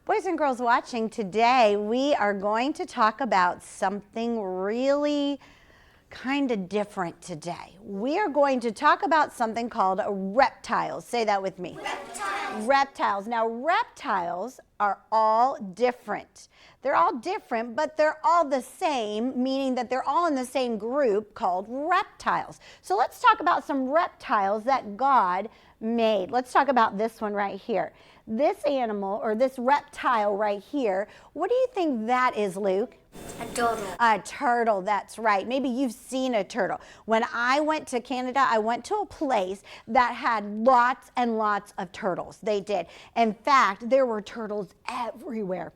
Boys and girls watching, today we are going to talk about something really kind of different today. We are going to talk about something called reptiles. Say that with me. Reptiles. Reptiles. Now, reptiles are all different. They're all different, but they're all the same, meaning that they're all in the same group called reptiles. So let's talk about some reptiles that God made. Let's talk about this one right here. This animal, or this reptile right here, what do you think that is, Luke? A turtle. A turtle, that's right. Maybe you've seen a turtle. When I went to Canada, I went to a place that had lots and lots of turtles. They did. In fact, there were turtles everywhere.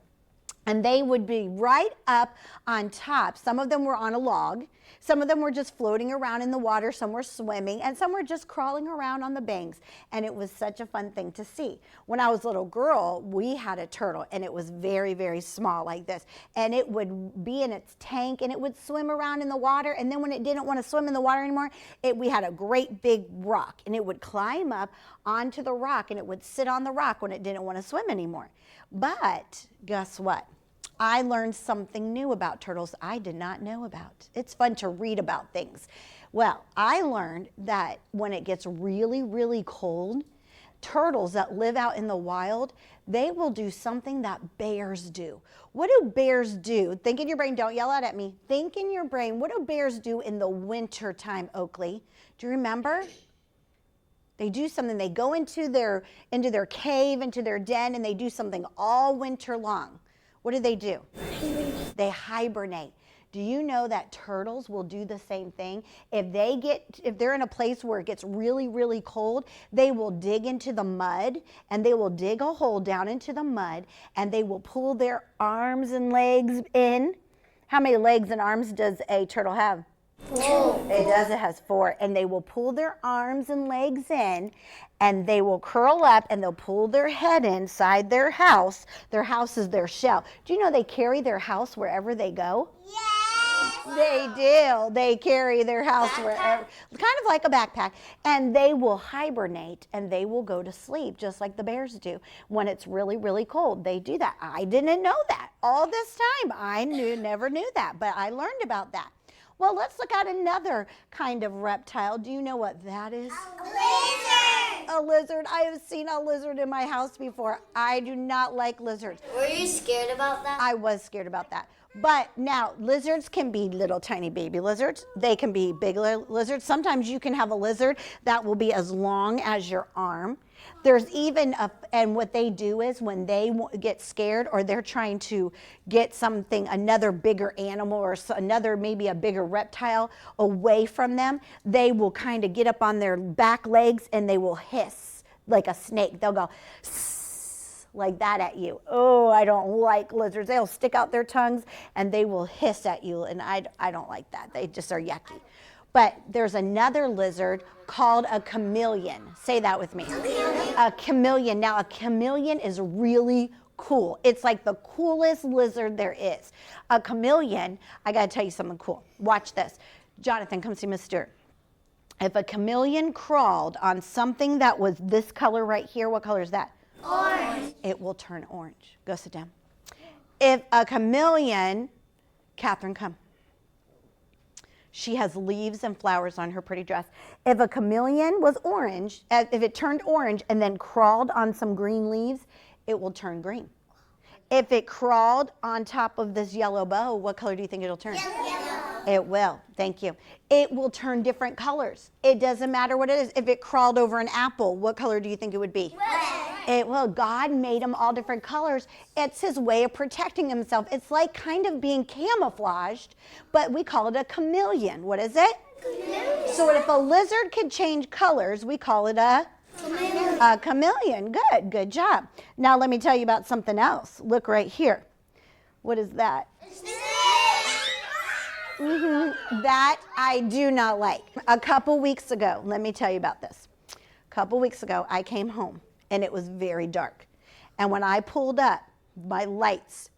And they would be right up on top. Some of them were on a log. Some of them were just floating around in the water. Some were swimming. And some were just crawling around on the banks. And it was such a fun thing to see. When I was a little girl, we had a turtle. And it was very, very small like this. And it would be in its tank. And it would swim around in the water. And then when it didn't want to swim in the water anymore, we had a great big rock. And it would climb up onto the rock. And it would sit on the rock when it didn't want to swim anymore. But guess what? I learned something new about turtles I did not know about. It's fun to read about things. Well, I learned that when it gets really, really cold, turtles that live out in the wild, they will do something that bears do. What do bears do? Think in your brain, don't yell out at me. Think in your brain, what do bears do in the winter time, Oakley? Do you remember? They do something, they go into their cave, into their den, and they do something all winter long. What do? They hibernate. Do you know that turtles will do the same thing? If they're in a place where it gets really, really cold, they will dig into the mud, and they will dig a hole down into the mud, and they will pull their arms and legs in. How many legs and arms does a turtle have? 4. It does, it has 4. And they will pull their arms and legs in, and they will curl up, and they'll pull their head inside their house. Their house is their shell. Do you know they carry their house wherever they go? Yes! They do. They carry their house wherever, kind of like a backpack. And they will hibernate, and they will go to sleep, just like the bears do. When it's really, really cold, they do that. I didn't know that. All this time, I never knew that, but I learned about that. Well, let's look at another kind of reptile. Do you know what that is? A lizard! A lizard. I have seen a lizard in my house before. I do not like lizards. Were you scared about that? I was scared about that. But now, lizards can be little tiny baby lizards. They can be big lizards. Sometimes you can have a lizard that will be as long as your arm. There's even and what they do is when they get scared or they're trying to get another bigger animal or another, maybe a bigger reptile away from them, they will kind of get up on their back legs and they will hiss like a snake. They'll go like that at you. Oh, I don't like lizards. They'll stick out their tongues and they will hiss at you, and I don't like that. They just are yucky. But there's another lizard called a chameleon. Say that with me. A chameleon. Now, a chameleon is really cool. It's like the coolest lizard there is. A chameleon, I got to tell you something cool. Watch this. Jonathan, come see Miss Stewart. If a chameleon crawled on something that was this color right here, what color is that? Orange. It will turn orange. Go sit down. If a chameleon, Catherine, come. She has leaves and flowers on her pretty dress. If a chameleon was orange, if it turned orange and then crawled on some green leaves, it will turn green. If it crawled on top of this yellow bow, what color do you think it'll turn? Yellow. It will. Thank you. It will turn different colors. It doesn't matter what it is. If it crawled over an apple, what color do you think it would be? Red. God made them all different colors. It's his way of protecting himself. It's like kind of being camouflaged, but we call it a chameleon. What is it? Chameleon. So if a lizard could change colors, we call it a chameleon. Good job. Now let me tell you about something else. Look right here. What is that? That I do not like. A couple weeks ago, let me tell you about this. A couple weeks ago, I came home and it was very dark. And when I pulled up, my lights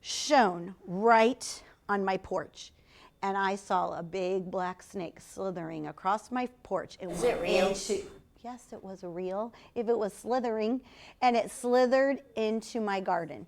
shone right on my porch. And I saw a big black snake slithering across my porch. Is it real? Yes, it was real. If it was slithering, and it slithered into my garden.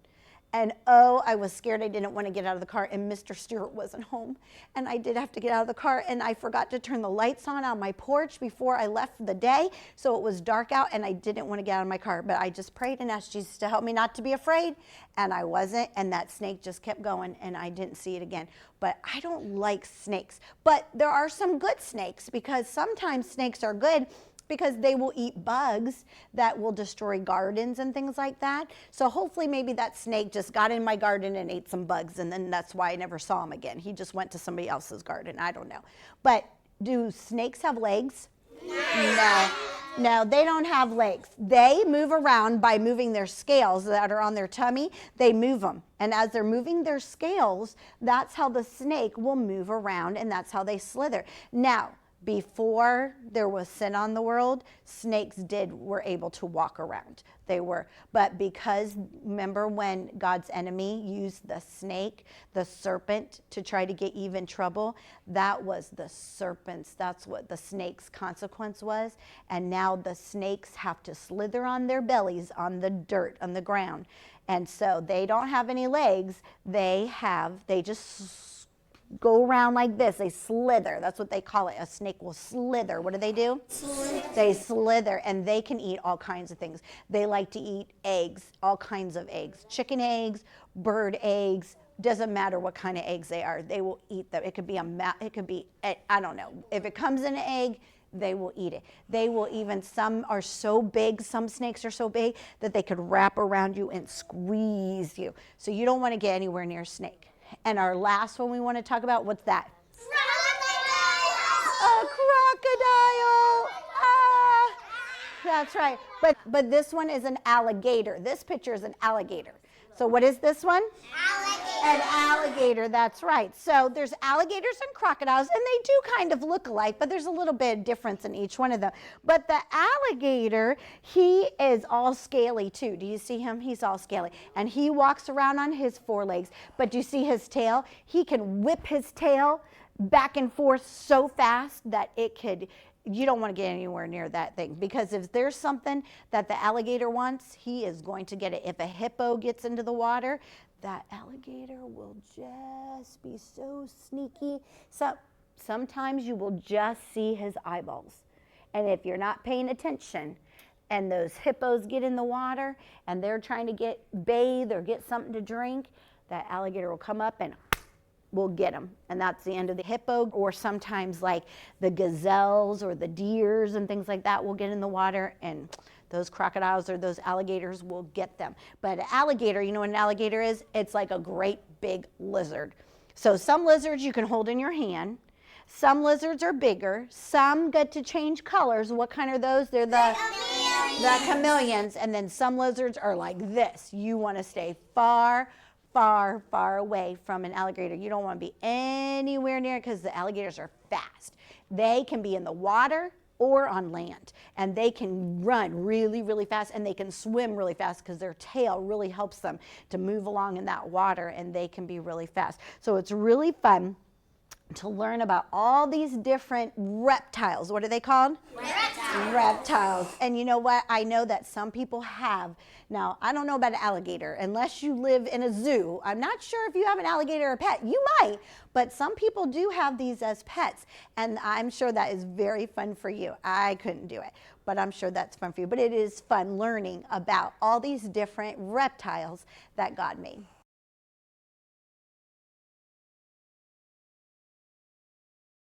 And oh, I was scared. I didn't want to get out of the car, and Mr. Stewart wasn't home. And I did have to get out of the car, and I forgot to turn the lights on my porch before I left for the day. So it was dark out, and I didn't want to get out of my car. But I just prayed and asked Jesus to help me not to be afraid. And I wasn't, and that snake just kept going, and I didn't see it again. But I don't like snakes. But there are some good snakes, because sometimes snakes are good, because they will eat bugs that will destroy gardens and things like that. So hopefully maybe that snake just got in my garden and ate some bugs, and then that's why I never saw him again. He just went to somebody else's garden. I don't know. But do snakes have legs? No. No, they don't have legs. They move around by moving their scales that are on their tummy. They move them. And as they're moving their scales, that's how the snake will move around, and that's how they slither. Now, before there was sin on the world, snakes were able to walk around. But because, remember when God's enemy used the snake, the serpent, to try to get Eve in trouble? That was the serpents. That's what the snake's consequence was. And now the snakes have to slither on their bellies on the dirt, on the ground. And so they don't have any legs. They just go around like this. They slither. That's what they call it. A snake will slither. What do? Slither. They slither, and they can eat all kinds of things. They like to eat eggs, all kinds of eggs. Chicken eggs, bird eggs, doesn't matter what kind of eggs they are. They will eat them. It could be I don't know. If it comes in an egg, they will eat it. They will even, some are so big, some snakes are so big that they could wrap around you and squeeze you. So you don't want to get anywhere near a snake. And our last one we want to talk about, what's that? A crocodile. Ah, that's right. But this one is an alligator. This picture is an alligator. So what is this one? An alligator, that's right. So there's alligators and crocodiles, and they do kind of look alike, but there's a little bit of difference in each one of them. But the alligator, he is all scaly too. Do you see him? He's all scaly. And he walks around on his forelegs. But do you see his tail? He can whip his tail back and forth so fast that you don't want to get anywhere near that thing, because if there's something that the alligator wants, he is going to get it. If a hippo gets into the water, that alligator will just be so sneaky. So sometimes you will just see his eyeballs. And if you're not paying attention and those hippos get in the water and they're trying to bathe or get something to drink, that alligator will come up and will get them. And that's the end of the hippo. Or sometimes like the gazelles or the deers and things like that will get in the water, and those crocodiles or those alligators will get them. But an alligator, you know what an alligator is? It's like a great big lizard. So some lizards you can hold in your hand. Some lizards are bigger. Some get to change colors. What kind are those? They're the chameleons. And then some lizards are like this. You want to stay far, far, far away from an alligator. You don't want to be anywhere near it, because the alligators are fast. They can be in the water or on land, and they can run really, really fast, and they can swim really fast because their tail really helps them to move along in that water, and they can be really fast. So it's really fun to learn about all these different reptiles. What are they called? Reptiles. And you know what? I know that some people have. Now, I don't know about an alligator. Unless you live in a zoo, I'm not sure if you have an alligator or a pet. You might, but some people do have these as pets. And I'm sure that is very fun for you. I couldn't do it, but I'm sure that's fun for you. But it is fun learning about all these different reptiles that God made.